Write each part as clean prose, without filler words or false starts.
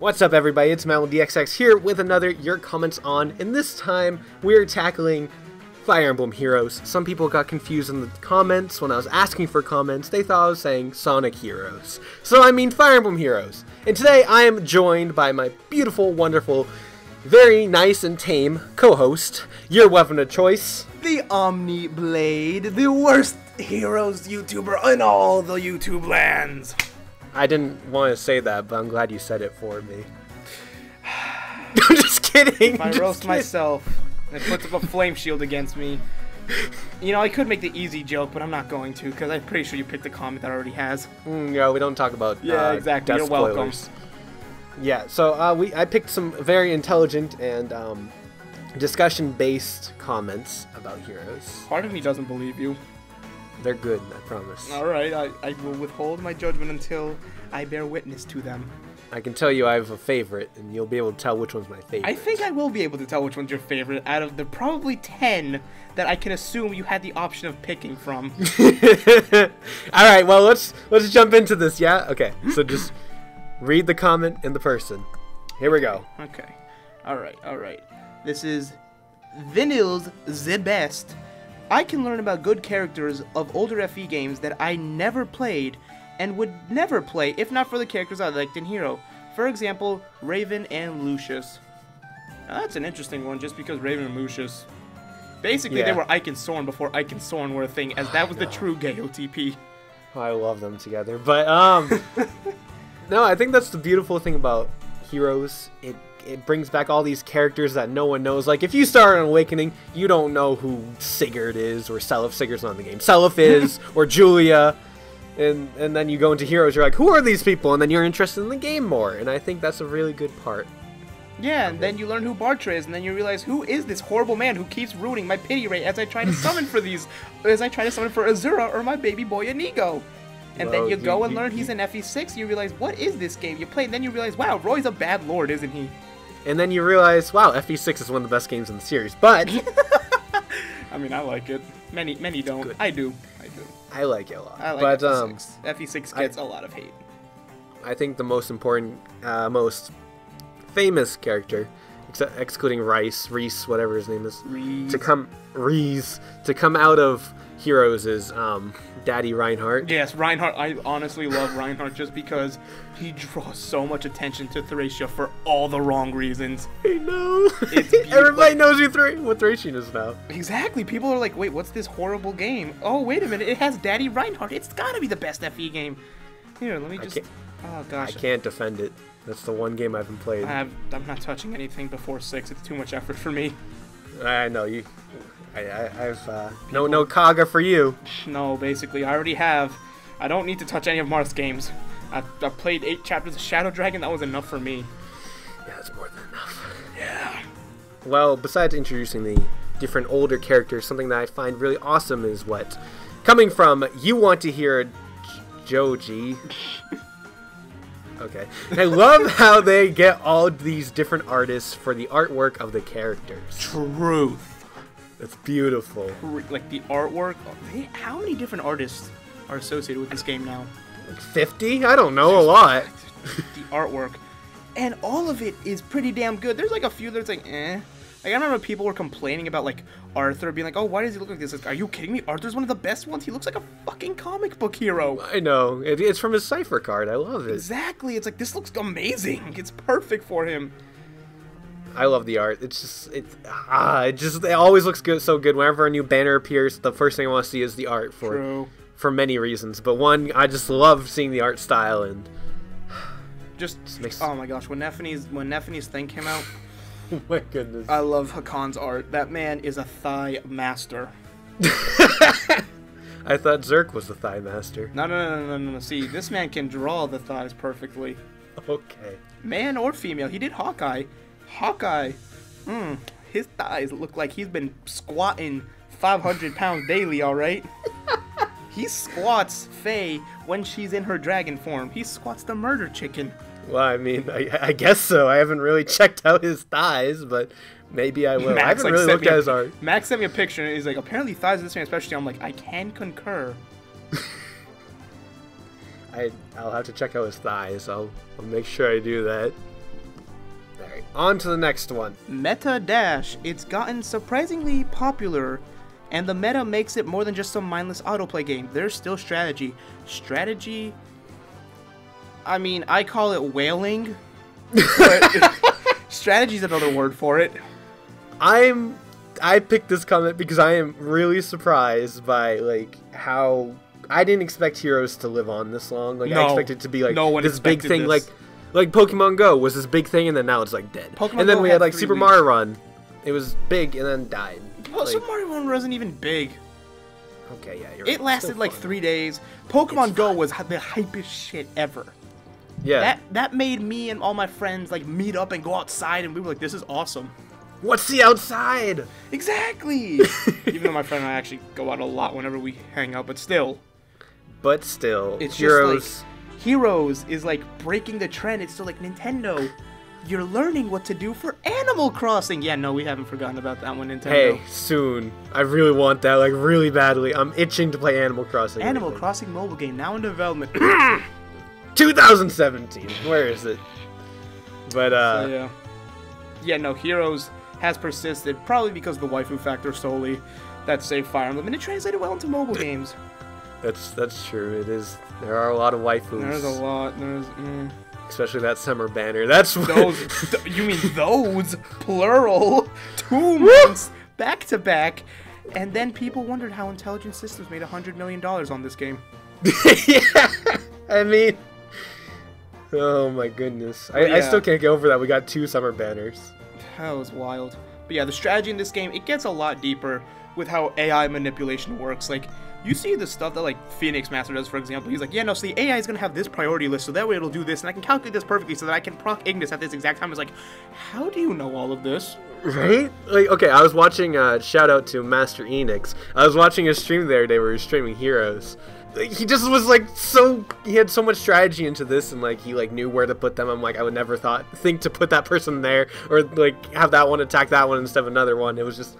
What's up, everybody? It's MountainDXX here with another Your Comments On, and this time we're tackling Fire Emblem Heroes. Some people got confused in the comments when I was asking for comments. They thought I was saying Sonic Heroes. So I mean Fire Emblem Heroes. And today I am joined by my beautiful, wonderful, very nice and tame co-host, your weapon of choice, the OMNI BLADE, the worst Heroes YouTuber in all the YouTube lands. I didn't want to say that, but I'm glad you said it for me. I'm just kidding. If I roast myself, it puts up a flame shield against me. You know, I could make the easy joke, but I'm not going to, because I'm pretty sure you picked a comment that already has. No, we don't talk about exactly. You're welcome. Yeah, so I picked some very intelligent and discussion-based comments about heroes. Part of me doesn't believe you. They're good, I promise. Alright, I will withhold my judgment until I bear witness to them. I can tell you I have a favorite, and you'll be able to tell which one's my favorite. I think I will be able to tell which one's your favorite out of the probably 10 that I can assume you had the option of picking from. Alright, well, let's jump into this, yeah? Okay, so just read the comment and the person. Here we go. Okay. Alright. This is Vinil's the best. I can learn about good characters of older FE games that I never played and would never play if not for the characters I liked in Hero. For example, Raven and Lucius. Now, that's an interesting one just because Raven and Lucius, basically they were Ike and Soren before Ike and Soren were a thing, as that was the true gay OTP. I love them together, but no, I think that's the beautiful thing about Heroes. It brings back all these characters that no one knows. Like, if you start on Awakening, you don't know who Sigurd is, or Seliph. Sigurd's not in the game. Seliph is, or Julia. And then you go into Heroes, you're like, who are these people? And then you're interested in the game more. And I think that's a really good part. Yeah, and then you learn who Bartra is, and then you realize, who is this horrible man who keeps ruining my pity rate as I try to summon for Azura or my baby boy Inigo. And then you go and learn he's in FE6, you realize, what is this game you play? And then you realize, wow, Roy's a bad lord, isn't he? And then you realize, wow, FE6 is one of the best games in the series, but... I mean, I like it. Many don't. Good. I do. I like it a lot. I like but, FE6. FE6 gets a lot of hate. I think the most important, most famous character, excluding Reese, whatever his name is, to come out of Heroes is Daddy Reinhardt. Yes, Reinhardt. I honestly love Reinhardt just because he draws so much attention to Thracia for all the wrong reasons. I know. Everybody knows what Thracian is now. Exactly. People are like, wait, what's this horrible game? Oh, wait a minute. It has Daddy Reinhardt. It's gotta be the best FE game. Here, let me just... Oh, gosh. I can't defend it. That's the one game I haven't played. I'm not touching anything before 6. It's too much effort for me. I know you... I've no Kaga for you. No, basically, I already have. I don't need to touch any of Marth's games. I've played 8 chapters of Shadow Dragon. That was enough for me. Yeah, that's more than enough. Yeah. Well, besides introducing the different older characters, something that I find really awesome is what, coming from You Want to Hear Joji. Okay. I love how they get all these different artists for the artwork of the characters. Truth. It's beautiful. Like the artwork. How many different artists are associated with this game now? Like 50? I don't know, a lot. The artwork. And all of it is pretty damn good. There's like a few that's like, eh. Like, I remember people were complaining about like Arthur being like, oh, why does he look like this? Like, are you kidding me? Arthur's one of the best ones. He looks like a fucking comic book hero. I know. It's from his cipher card. I love it. Exactly. It's like, this looks amazing. It's perfect for him. I love the art. It always looks good, so good. Whenever a new banner appears, the first thing I want to see is the art for many reasons. But one, I just love seeing the art style and oh my gosh, when Nephine's thing came out, oh my goodness, I love Hakon's art. That man is a thigh master. I thought Zerk was the thigh master. No. See, this man can draw the thighs perfectly. Okay. Man or female, he did Hawkeye. His thighs look like he's been squatting 500 pounds daily, alright? He squats Faye when she's in her dragon form. He squats the murder chicken. Well, I mean, I guess so. I haven't really checked out his thighs, but maybe I will. I haven't really looked at his art. Max sent me a picture, and he's like, apparently thighs are this man, especially. I'm like, I can concur. I'll have to check out his thighs. I'll make sure I do that. on to the next one. Meta Dash. It's gotten surprisingly popular, and the meta makes it more than just some mindless autoplay game. There's still strategy. Strategy... I mean, I call it whaling, but strategy's another word for it. I picked this comment because I am really surprised by, like, how... I didn't expect Heroes to live on this long. Like, I expected it to be, like, this big thing, this. like Pokemon Go was this big thing, and then now it's, like, dead. And then we had, like, Super Mario Run. It was big, and then died. Well, Super Mario Run wasn't even big. Okay, yeah, you're right. It lasted, like, 3 days. Pokemon Go was the hypest shit ever. Yeah. That made me and all my friends, like, meet up and go outside, and we were like, this is awesome. What's the outside? Exactly! Even though my friend and I actually go out a lot whenever we hang out, but still. It's Heroes. Just like, Heroes is, like, breaking the trend. It's still like, Nintendo, you're learning what to do for Animal Crossing. Yeah, no, we haven't forgotten about that one, Nintendo. Hey, soon. I really want that, like, really badly. I'm itching to play Animal Crossing. Animal Crossing mobile game, now in development. 2017. Where is it? But so, yeah, no, Heroes has persisted probably because of the waifu factor solely. That saved Fire Emblem, and it translated well into mobile games. That's true. It is. There are a lot of waifus. There's a lot. Especially that summer banner. That's those. You mean those? Plural. 2 months back to back, and then people wondered how Intelligent Systems made $100 million on this game. Yeah, I mean. Oh my goodness. I still can't get over that we got 2 summer banners. That was wild. But yeah, the strategy in this game, it gets a lot deeper with how AI manipulation works. Like, you see the stuff that, like, Phoenix Master does, for example. He's like, yeah, no, so the AI is going to have this priority list, so that way it'll do this, and I can calculate this perfectly so that I can proc Ignis at this exact time. It's like, how do you know all of this? Right? Like, okay, I was watching, shout out to Master Enix. I was watching a stream the other day where he was streaming Heroes. He just was like he had so much strategy into this, and like he like knew where to put them. I'm like, I would never think to put that person there, or like have that one attack that one instead of another one. It was just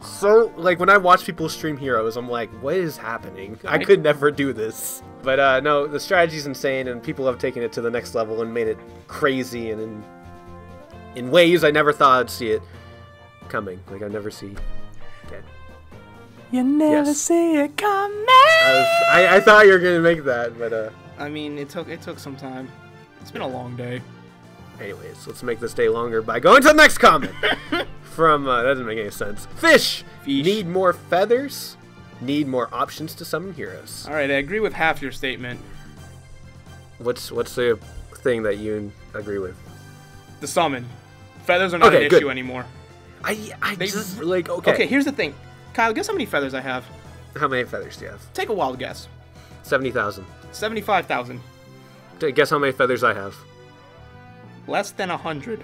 so, like, when I watch people stream Heroes, I'm like, what is happening? I could never do this. But no, the strategy's insane, and people have taken it to the next level and made it crazy, and in ways I never thought I'd see it coming. Like, I never see. Okay. You never see it coming. I thought you were gonna make that, but I mean, it took some time. It's been a long day. Anyways, let's make this day longer by going to the next comment. From that doesn't make any sense. Fish. Need more feathers. Need more options to summon heroes. All right, I agree with half your statement. What's the thing that you agree with? The summon. Feathers are not an issue anymore. Okay, here's the thing. Kyle, guess how many feathers I have? How many feathers do you have? Take a wild guess. 70,000. 75,000. Guess how many feathers I have? Less than 100.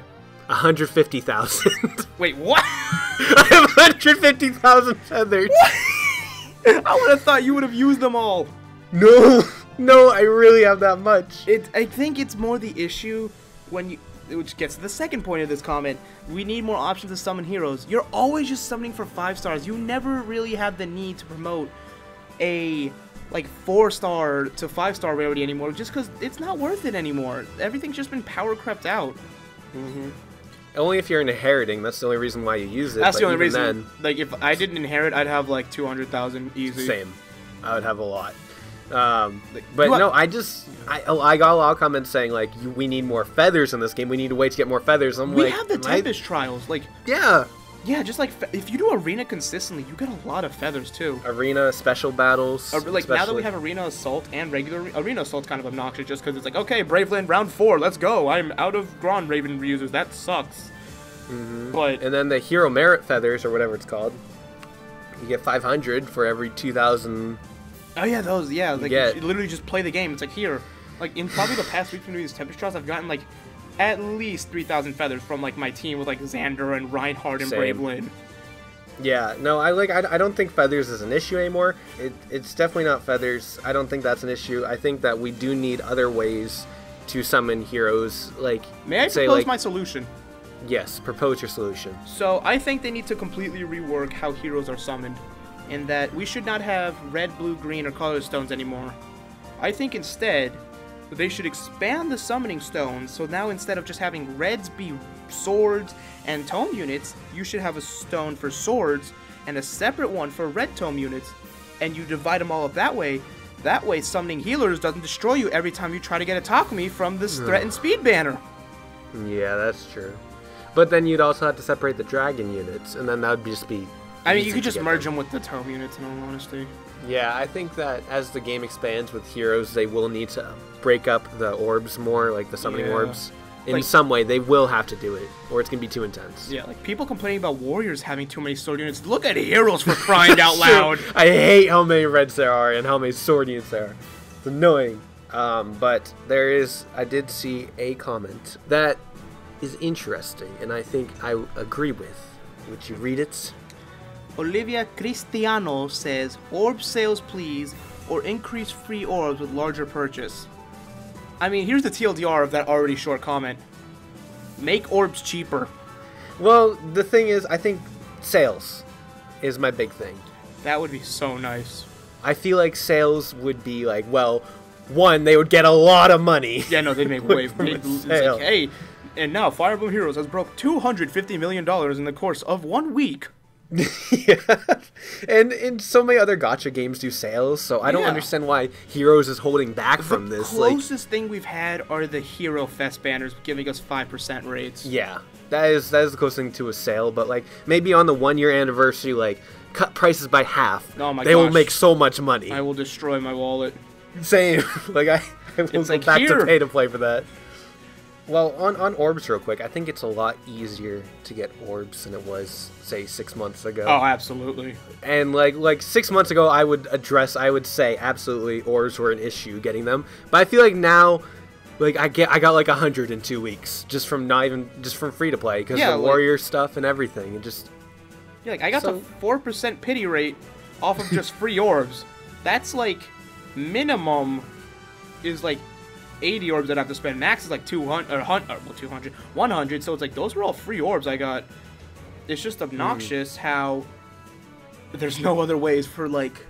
150,000. Wait, what? I have 150,000 feathers. What? I would have thought you would have used them all. No, I really have that much. I think it's more the issue when you... Which gets to the second point of this comment. We need more options to summon heroes. You're always just summoning for 5 stars. You never really have the need to promote a, like, 4-star to 5-star rarity anymore, just because it's not worth it anymore. Everything's just been power crept out. Only if you're inheriting. That's the only reason why you use it. That's the only reason. Then, like, if I didn't inherit, I'd have, like, 200,000 easy. Same. I would have a lot. But no, I got a lot of comments saying, like, we need more feathers in this game. We need a way to get more feathers. We have the Tempest Trials. Like, yeah, just like, if you do Arena consistently, you get a lot of feathers, too. Arena, special battles. Like, now that we have Arena Assault and regular... Arena Assault's kind of obnoxious just because it's like, okay, Braveland, round 4, let's go. I'm out of Grand Raven reusers. That sucks. But... And then the Hero Merit Feathers, or whatever it's called. You get 500 for every 2,000... Oh yeah, those, yeah, like, you literally just play the game. It's like, here, like, in probably the past week from doing these Tempest Trials, I've gotten, like, at least 3,000 feathers from, like, my team with, like, Xander and Reinhardt and Braveland. Yeah, no, I don't think feathers is an issue anymore. It's definitely not feathers. I don't think that's an issue. I think that we do need other ways to summon heroes, like... May I propose my solution? Yes, propose your solution. So, I think they need to completely rework how heroes are summoned. In that we should not have red, blue, green, or color stones anymore. I think instead, they should expand the summoning stones, so now instead of just having reds be swords and tome units, you should have a stone for swords and a separate one for red tome units, and you divide them all up that way. That way, summoning healers doesn't destroy you every time you try to get a Takumi from this threatened speed banner. Yeah, that's true. But then you'd also have to separate the dragon units, and then that would just be... I mean, you could just merge them with the tome units, in all honesty. Yeah, I think that as the game expands with heroes, they will need to break up the orbs more, like the summoning orbs. In some way, they will have to do it, or it's going to be too intense. Yeah, like people complaining about warriors having too many sword units. Look at heroes for crying out loud. I hate how many reds there are and how many sword units there are. It's annoying. But I did see a comment that is interesting, and I think I agree with. Would you read it? Olivia Cristiano says, orb sales please, or increase free orbs with larger purchase. I mean, here's the TLDR of that already short comment. Make orbs cheaper. Well, the thing is, I think sales is my big thing. That would be so nice. I feel like sales would be like, well, one, they would get a lot of money. Yeah, no, they'd make way more. It's like, hey, and now Fire Emblem Heroes has broke $250 million in the course of 1 week. Yeah, and so many other gacha games do sales, so I don't understand why Heroes is holding back from this. The closest thing we've had are the Hero Fest banners giving us 5% rates. Yeah, that is the closest thing to a sale, but like maybe on the 1-year anniversary, like cut prices by half. Oh my gosh. They will make so much money. I will destroy my wallet. Same. Like I will go back to pay to play for that. Well, on orbs real quick, I think it's a lot easier to get orbs than it was, say, 6 months ago. Oh, absolutely. And like 6 months ago, I would say absolutely orbs were an issue getting them. But I feel like now, like I got like 100 in 2 weeks just from free to play because the warrior stuff and everything. It just like I got the 4% pity rate off of just free orbs. That's like minimum is like 80 orbs that I have to spend. Max is like 200, 100. So it's like those were all free orbs I got. It's just obnoxious how there's no other ways for like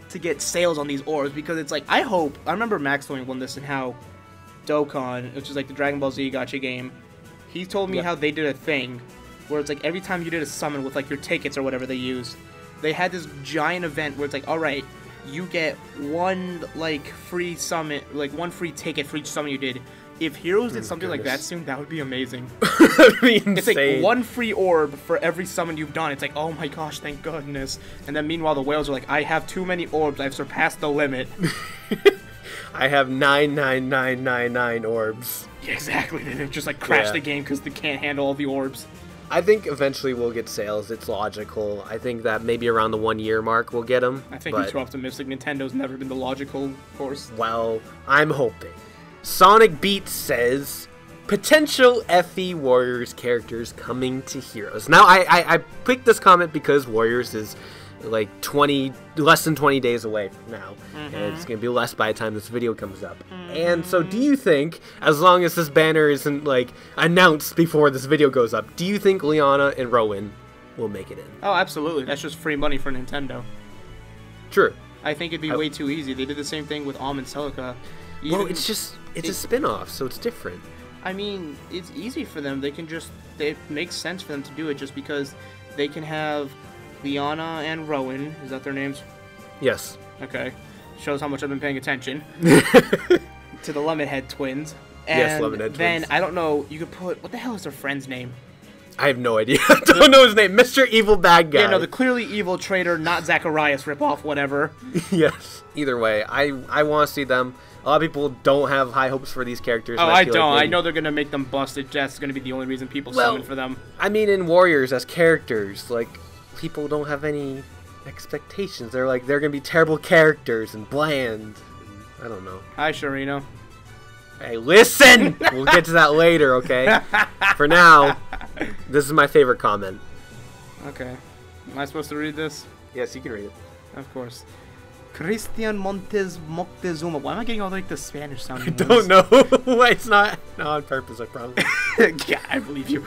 to get sales on these orbs, because it's like I remember Max telling one this and how Dokkan, which is like the Dragon Ball Z gacha game, he told me how they did a thing where it's like every time you did a summon with like your tickets or whatever they used, they had this giant event where it's like, all right, you get one like free summon, like one free ticket for each summon you did. If Heroes did something like that soon, that would be amazing. That'd be insane. It's like one free orb for every summon you've done. It's like, oh my gosh, thank goodness. And then meanwhile, the whales are like, I have too many orbs. I've surpassed the limit. I have 99999 orbs. Yeah, exactly. They just like crash the game because they can't handle all the orbs. I think eventually we'll get sales. It's logical. I think that maybe around the 1 year mark we'll get them. I think you're too optimistic. Nintendo's never been the logical course. Well, I'm hoping. Sonic Beat says, potential FE Warriors characters coming to Heroes. Now, I picked this comment because Warriors is like less than 20 days away from now. And it's going to be less by the time this video comes up. And so do you think, as long as this banner isn't like announced before this video goes up, do you think Liana and Rowan will make it in? Oh, absolutely. That's just free money for Nintendo. True. I think it'd be way too easy. They did the same thing with and Celica. Well, it's a spin-off, so it's different. I mean, it's easy for them. It makes sense for them to do it just because they can have Liana and Rowan. Is that their names? Yes. Okay. Shows how much I've been paying attention. To the Lemonhead twins. And yes, Lemonhead twins. Then, I don't know, you could put... What the hell is their friend's name? I have no idea. I don't know his name. Mr. Evil Bad Guy. Yeah, no, the clearly evil traitor, not Zacharias ripoff, whatever. Yes. Either way, I want to see them. A lot of people don't have high hopes for these characters. Oh, I don't. I know they're going to make them busted. That's going to be the only reason people summon for them. I mean, in Warriors, as characters, like, people don't have any expectations. They're like, they're going to be terrible characters and bland. I don't know. Hi, Sharino. Hey, listen! We'll get to that later, okay? For now, this is my favorite comment. Okay. Am I supposed to read this? Yes, you can read it. Of course. Christian Montes Moctezuma. Why am I getting all like the Spanish sounding I don't know. It's not on purpose, I promise. Yeah, I believe you.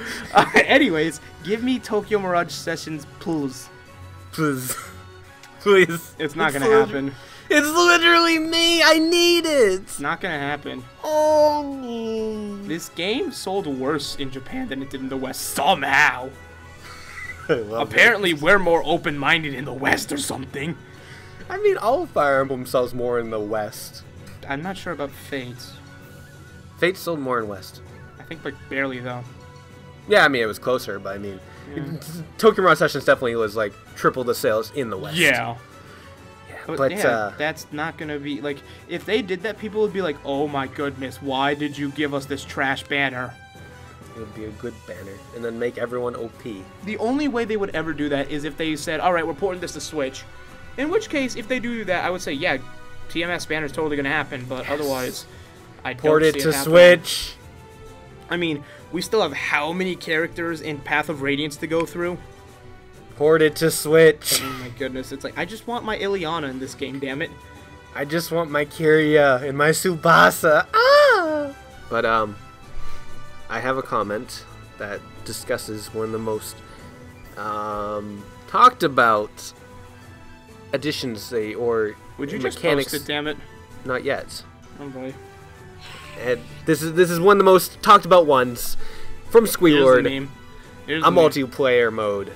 Anyways, give me Tokyo Mirage Sessions, please. Please. Please. It's not going to happen. It's literally me. I need it. It's not gonna happen. Oh. This game sold worse in Japan than it did in the West somehow. Apparently, we're more open-minded in the West or something. I mean, all Fire Emblem sells more in the West. I'm not sure about Fates. Fate sold more in West. I think like barely though. Yeah, I mean it was closer, but I mean, Tokyo Mirage Sessions definitely was like triple the sales in the West. Yeah. But yeah, that's not gonna be like if they did that, people would be like, "Oh my goodness, why did you give us this trash banner?" It would be a good banner, and then make everyone OP. The only way they would ever do that is if they said, "All right, we're porting this to Switch." In which case, if they do that, I would say, "Yeah, TMS banner is totally gonna happen." But otherwise, I don't Port it see to happening. Switch. I mean, we still have how many characters in Path of Radiance to go through? Port it to Switch. Oh my goodness, it's like, I just want my Ileana in this game, damn it. I just want my Kiria and my Tsubasa. Ah! But, I have a comment that discusses one of the most, talked about additions, or Would you mechanics. just post it, damn it? Not yet. Oh boy. And this is one of the most talked about ones from Squealord. Here's A multiplayer mode.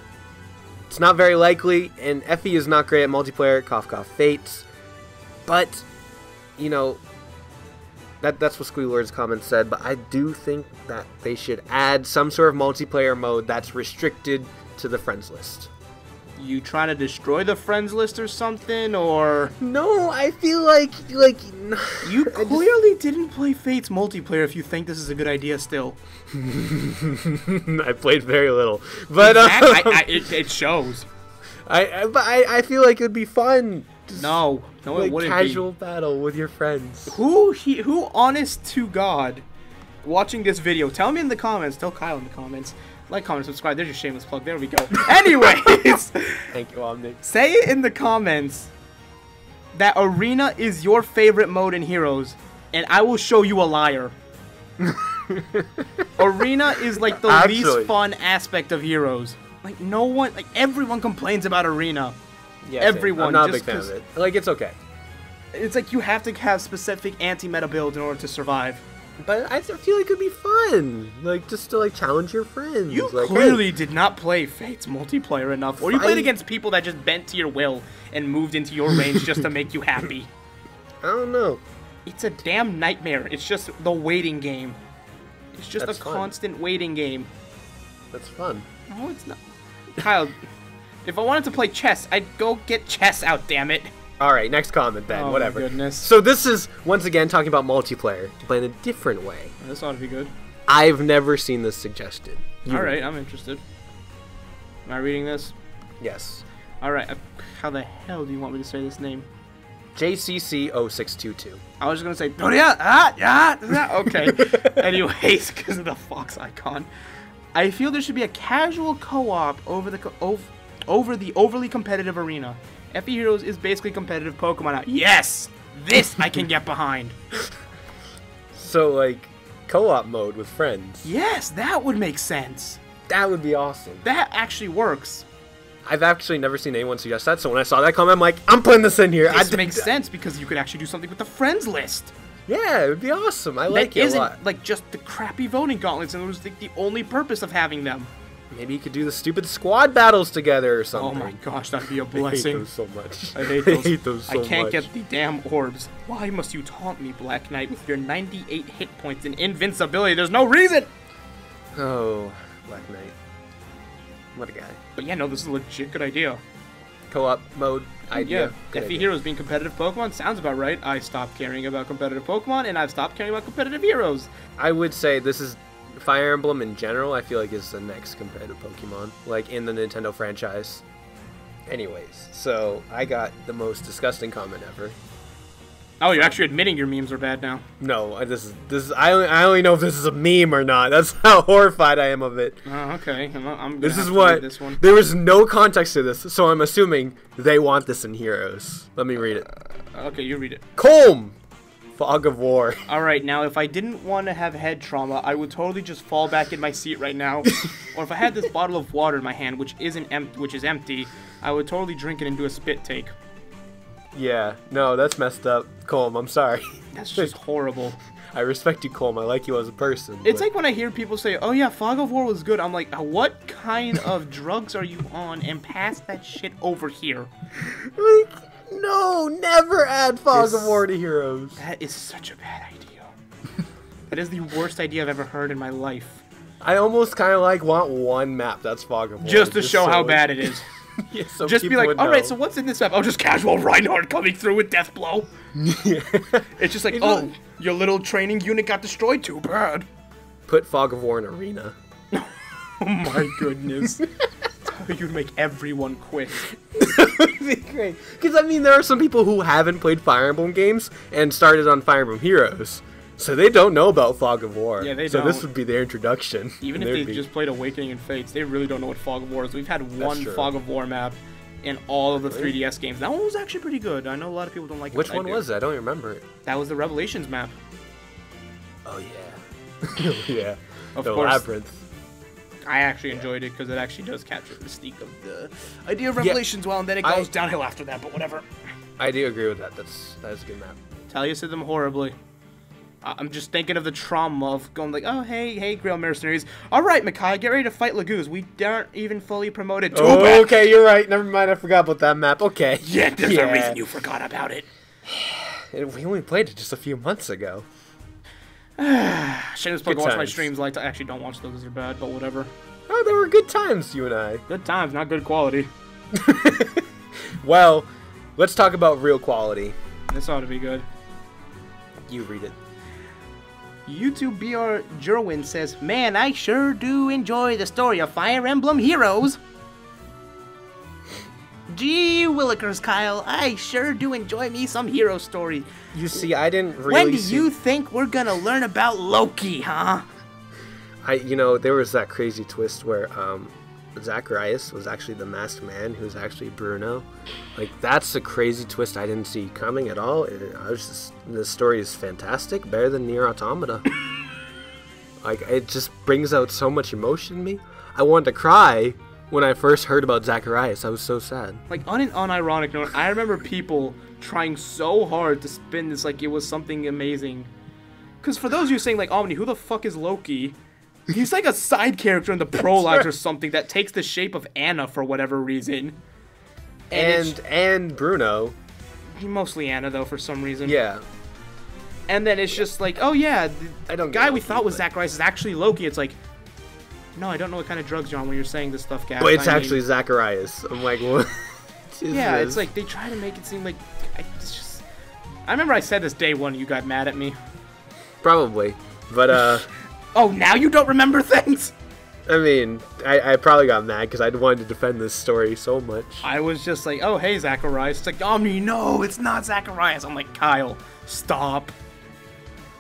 It's not very likely, and Effie is not great at multiplayer. Cough, cough, Fates. But, you know, that's what Squealord's comment said. But I do think that they should add some sort of multiplayer mode that's restricted to the friends list. You trying to destroy the friends list or something, or No, I feel like you clearly didn't play Fates multiplayer if you think this is a good idea still. I played very little, but it shows. I feel like it'd be fun. No, Like it wouldn't casual battle with your friends. be. Who, honest to God, watching this video, tell me in the comments. Tell Kyle in the comments. Like, comment, subscribe. There's your shameless plug. There we go. Anyways, Thank you, OMNI. say in the comments that Arena is your favorite mode in Heroes, and I will show you a liar. Arena is like the least fun aspect of Heroes. Like everyone complains about Arena. Yeah, everyone. I'm not a just big fan of it. Like, it's okay. It's like you have to have specific anti-meta builds in order to survive. But I feel like it'd be fun. Like, just to, like, challenge your friends. You like, clearly did not play Fates multiplayer enough. Or you played against people that just bent to your will and moved into your range just to make you happy. I don't know. It's a damn nightmare. It's just the waiting game. It's just That's a fun. constant waiting game. That's fun. No, it's not. Kyle, if I wanted to play chess, I'd go get chess out, damn it. Alright, next comment then. Oh, Whatever. my goodness. So this is, once again, talking about multiplayer, but in a different way. This ought to be good. I've never seen this suggested. Alright, I'm interested. Am I reading this? Yes. Alright, how the hell do you want me to say this name? JCC0622. I was just gonna say, okay. Anyways, because of the fox icon. I feel there should be a casual co-op over the overly competitive Arena. Effie Heroes is basically competitive Pokemon now. Yes! This I can get behind. So, like, co-op mode with friends. Yes, that would make sense. That would be awesome. That actually works. I've actually never seen anyone suggest that, so when I saw that comment, I'm like, I'm putting this in here. This makes sense because you could actually do something with the friends list. Yeah, it would be awesome. I like it a lot. Isn't like just the crappy voting gauntlets, and it was like the only purpose of having them. Maybe you could do the stupid squad battles together or something. Oh my gosh, that'd be a I hate blessing. those so much. I hate those. I hate those so much. I can't get the damn orbs. Why must you taunt me, Black Knight, with your 98 hit points and invincibility? There's no reason! Oh, Black Knight. What a guy. But yeah, no, this is a legit good idea. Co-op mode idea. Yeah, Good Effie idea. Heroes being competitive Pokemon sounds about right. I stopped caring about competitive Pokemon, and I've stopped caring about competitive heroes. I would say this is Fire Emblem in general. I feel like is the next competitive Pokemon, like in the Nintendo franchise. Anyways, so I got the most disgusting comment ever. Oh, you're actually admitting your memes are bad now. No, this is. I only know if this is a meme or not. That's how horrified I am of it. Oh, okay. I'm gonna This have is to what. read this one. There was no context to this, so I'm assuming they want this in Heroes. Let me read it. Okay, you read it. Calm! Fog of War. Alright, now if I didn't want to have head trauma, I would totally just fall back in my seat right now. Or if I had this bottle of water in my hand, which is empty, I would totally drink it and do a spit take. Yeah, no, that's messed up. Colm, I'm sorry. That's just horrible. I respect you, Colm. I like you as a person. It's like when I hear people say, oh yeah, Fog of War was good. I'm like, what kind of drugs are you on? And pass that shit over here. Like, no, never add Fog of War to Heroes. That is such a bad idea. That is the worst idea I've ever heard in my life. I almost kind of like want one map that's Fog of War. Just to show how bad it is. Yeah, so just be like, alright, so what's in this map? Oh, just casual Reinhardt coming through with Death Blow. Yeah. It's just like, oh, your little training unit got destroyed, too bad. Put Fog of War in Arena. Oh my goodness. You'd make everyone quit. That would be great. Because, I mean, there are some people who haven't played Fire Emblem games and started on Fire Emblem Heroes. So they don't know about Fog of War. Yeah, they don't. So this don't. would be their introduction. Even if they just played Awakening and Fates, they really don't know what Fog of War is. We've had one Fog of War map in all of the 3DS games. That one was actually pretty good. I know a lot of people don't like it. Which one was it? I don't remember it. That was the Revelations map. Oh, yeah. Yeah. Of the course. Labyrinth. I actually enjoyed it because it actually does capture the mystique of the idea of Revelations well, and then it goes downhill after that, but whatever. I do agree with that. That's a good map. Talia said them horribly. I'm just thinking of the trauma of going like, oh, hey, Grail Mercenaries. All right, Makai, get ready to fight Laguz. We aren't even fully promoted. Oh, okay, you're right. Never mind, I forgot about that map. Okay. Yeah, there's a reason you forgot about it. We only played it just a few months ago. Shameless plug, watch my streams. Like, I actually don't watch those because they're bad, but whatever. Oh, they were good times, you and I. Good times, not good quality. Well, let's talk about real quality. This ought to be good. You read it. YouTube BR Jerwin says, man, I sure do enjoy the story of Fire Emblem Heroes. Gee willikers, Kyle, I sure do enjoy me some hero story. You see, I didn't really When do you think we're gonna learn about Loki, huh? You know, there was that crazy twist where Zacharias was actually the masked man who's actually Bruno. Like, that's a crazy twist I didn't see coming at all. The story is fantastic, better than Nier Automata. Like, it just brings out so much emotion in me. I wanted to cry when I first heard about Zacharias. I was so sad. Like, on an unironic note, I remember people trying so hard to spin this like it was something amazing. Because for those of you saying, like, Omni, who the fuck is Loki? He's like a side character in the prologues or something that takes the shape of Anna for whatever reason. And Bruno. Mostly Anna, though, for some reason. Yeah. And then it's just like, oh yeah, the guy we thought was Loki, Zacharias is actually Loki. It's like, no, I don't know what kind of drugs you're on when you're saying this stuff, Gab. But it's actually Zacharias. I'm like, what? Yeah, it's like they try to make it seem like it's just. I remember I said this day one, and you got mad at me. Probably, but Oh, now you don't remember things? I mean, I probably got mad because I wanted to defend this story so much. I was just like, oh, hey, Zacharias. It's like, Omni, no, it's not Zacharias. I'm like, Kyle, stop.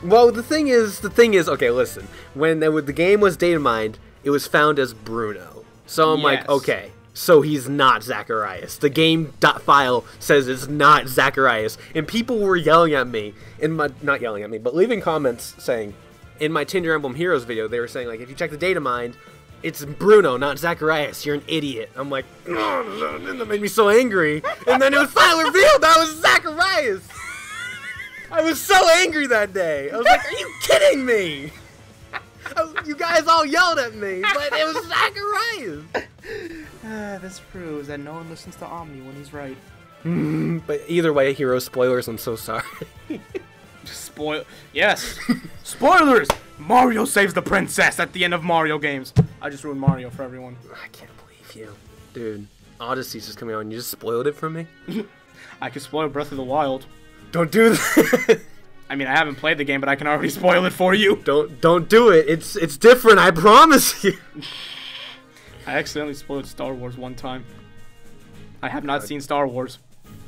Well, the thing is, okay, listen. When the game was data mined, it was found as Bruno. So I'm like, okay, so he's not Zacharias. The game.file says it's not Zacharias. And people were yelling at me, not yelling at me, but leaving comments saying, in my Tinder Emblem Heroes video, they were saying, like, if you check the data mine, it's Bruno, not Zacharias. You're an idiot. I'm like, oh, that made me so angry. And then it was finally revealed that was Zacharias. I was so angry that day. I was like, are you kidding me? You guys all yelled at me, but it was Zacharias. This proves that no one listens to Omni when he's right. But either way, hero spoilers, I'm so sorry. Yes. Spoilers! Mario saves the princess at the end of Mario games. I just ruined Mario for everyone. I can't believe you. Dude, Odyssey's just coming out and you just spoiled it for me? I could spoil Breath of the Wild. Don't do that. I mean, I haven't played the game, but I can already spoil it for you. Don't do it. It's different, I promise you. I accidentally spoiled Star Wars one time. I have not seen Star Wars.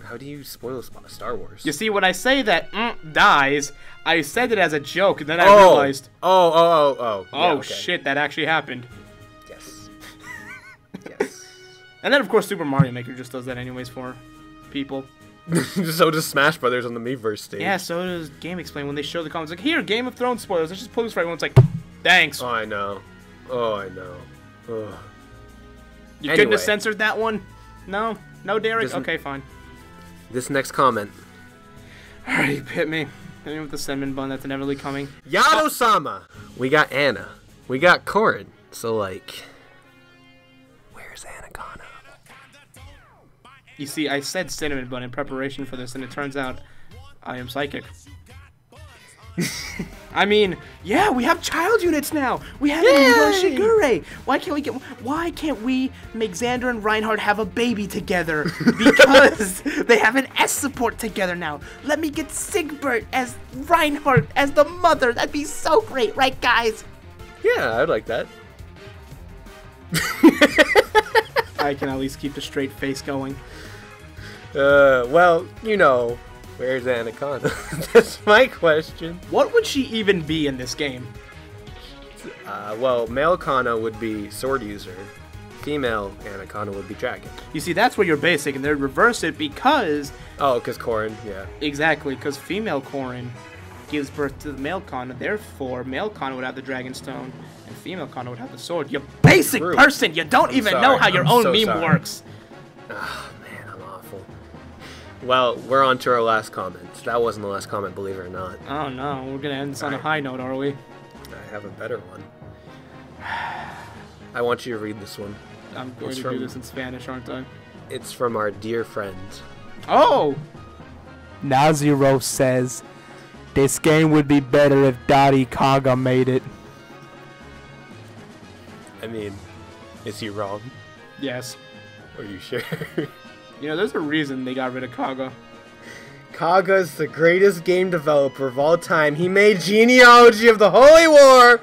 How do you spoil Star Wars? You see, when I say that dies, I said it as a joke, and then I realized... Oh, yeah, okay. Shit, that actually happened. Yes. Yes. And then, of course, Super Mario Maker just does that anyways for people. So does Smash Brothers on the Miiverse stage. Yeah, so does Game Explain when they show the comments. Like, here, Game of Thrones spoilers. Let's just post for everyone. It's like, thanks. Oh, I know. Ugh. You couldn't have censored that one? No? No, Derek? Okay, fine. this next comment. Alright, hit me. Hit me with the cinnamon bun that's inevitably coming. Yado-sama! We got Anna. We got Corin. So, like, where's Anaconda? You see, I said cinnamon bun in preparation for this, and it turns out I am psychic. I mean, yeah, we have child units now. We have Shigure. Why can't we make Xander and Reinhardt have a baby together? Because they have an S support together now. Let me get Sigbert as Reinhardt as the mother. That'd be so great, right, guys? Yeah, I'd like that. I can at least keep the straight face going. Well, you know, where's Anaconda? That's my question. What would she even be in this game? Well, male Kana would be sword user. Female Anaconda would be dragon. You see, that's where you're basic, and they'd reverse it because... Oh, because Corin, yeah. Exactly, because female Corin gives birth to the male Kana, therefore male Kana would have the dragon stone, and female Kana would have the sword. You basic person! You don't even know how your own meme works! Oh, man, I'm awful. Well, we're on to our last comment. That wasn't the last comment, believe it or not. Oh no, we're gonna end this on a high note, are we? I have a better one. I want you to read this one. I'm going to do this in Spanish, aren't I? It's from our dear friend. Oh! Naziro says, this game would be better if Daddy Kaga made it. I mean, is he wrong? Yes. Are you sure? You know, there's a reason they got rid of Kaga. Kaga's the greatest game developer of all time. He made Genealogy of the Holy War!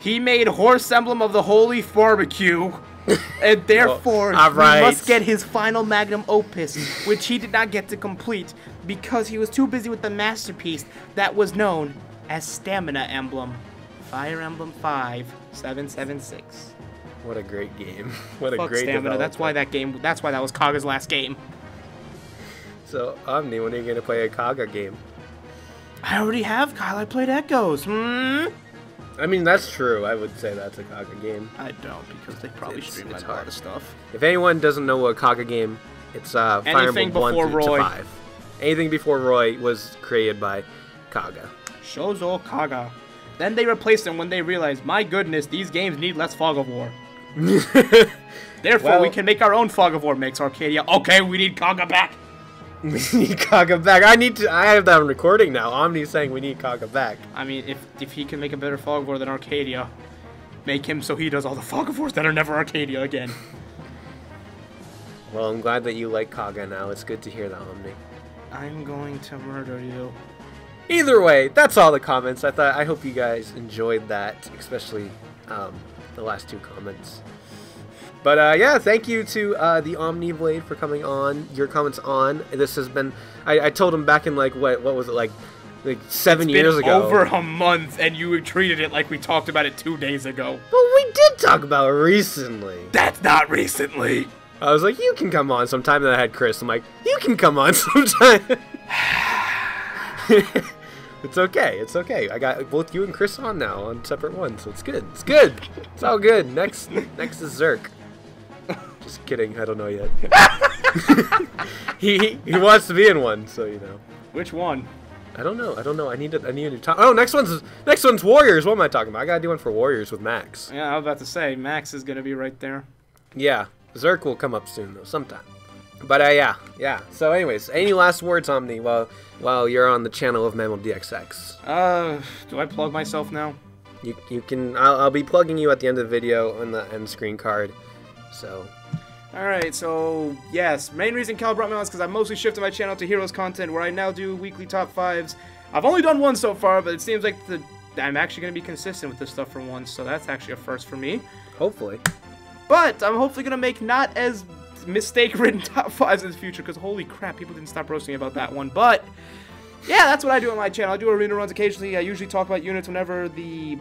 He made Horse Emblem of the Holy Barbecue. And therefore, we must get his final magnum opus, which he did not get to complete because he was too busy with the masterpiece that was known as Stamina Emblem. Fire Emblem 5 776. What a great game. What a Fuck great Stamina. developer. That's why that was Kaga's last game. So, Omni, when are you going to play a Kaga game? I already have, Kyle. I played Echoes. I mean, that's true. I would say that's a Kaga game. I don't, because they probably streamlined a lot of stuff. If anyone doesn't know what a Kaga game, it's Fire Emblem 1 to 5. Anything before Roy was created by Kaga. Shozo Kaga. Then they replaced him when they realized, my goodness, these games need less Fog of War. Therefore, we can make our own Fog of War, makes Arcadia. Okay, we need Kaga back. We need Kaga back. I have that on recording now. Omni's saying we need Kaga back. I mean, if he can make a better Fog of War than Arcadia, make him so he does all the Fog of Wars that are never Arcadia again. Well, I'm glad that you like Kaga now. It's good to hear that, Omni. I'm going to murder you. Either way, that's all the comments. I hope you guys enjoyed that, especially the last two comments. But yeah, thank you to the OMNI BLADE for coming on. Your comments on. This has been. I told him back in like what was it like 7 years ago. Over a month, and you treated it like we talked about it 2 days ago. Well, we did talk about it recently. That's not recently. I was like, you can come on sometime. And I had Chris. I'm like, you can come on sometime. It's okay. It's okay. I got both you and Chris on now on separate ones, so it's good. It's good. It's all good. Next is Zerk. Just kidding. I don't know yet. he wants to be in one, so you know. Which one? I don't know. I need to talk. Oh, next one's Warriors. What am I talking about? I gotta do one for Warriors with Max. Yeah, I was about to say Max is gonna be right there. Yeah, Zerk will come up soon though, sometime. But yeah. So, anyways, any last words, Omni, while you're on the channel of Mammal DXX? Do I plug myself now? You can. I'll be plugging you at the end of the video on the end screen card. So. Alright, so yes, main reason Cal brought me on is because I mostly shifted my channel to Heroes content, where I now do weekly top 5s. I've only done one so far, but it seems like I'm actually going to be consistent with this stuff for once, so that's actually a first for me. Hopefully. But I'm hopefully going to make not as mistake-ridden top 5s in the future, because holy crap, people didn't stop roasting about that one. But yeah, that's what I do on my channel. I do arena runs occasionally. I usually talk about units whenever the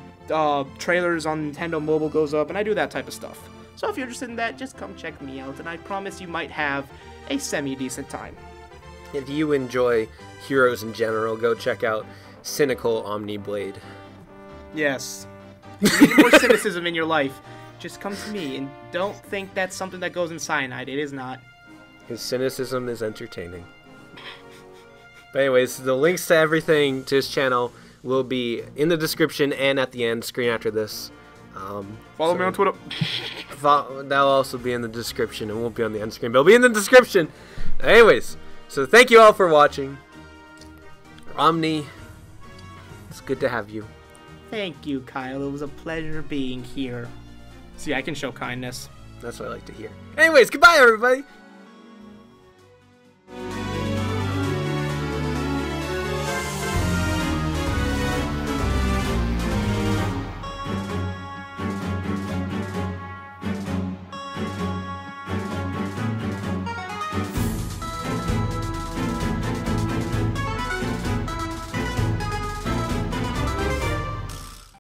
trailers on Nintendo Mobile goes up, and I do that type of stuff. So if you're interested in that, just come check me out, and I promise you might have a semi-decent time. If you enjoy Heroes in general, go check out Cynical OMNI BLADE. Yes. If you need more cynicism in your life, just come to me, and don't think that's something that goes in cyanide. It is not. His cynicism is entertaining. But anyways, the links to everything to his channel will be in the description and at the end screen after this. Follow me on Twitter. That'll also be in the description. It won't be on the end screen, but it'll be in the description. Anyways, so thank you all for watching. Omni, it's good to have you. Thank you, Kyle. It was a pleasure being here. See, I can show kindness. That's what I like to hear. Anyways, goodbye, everybody.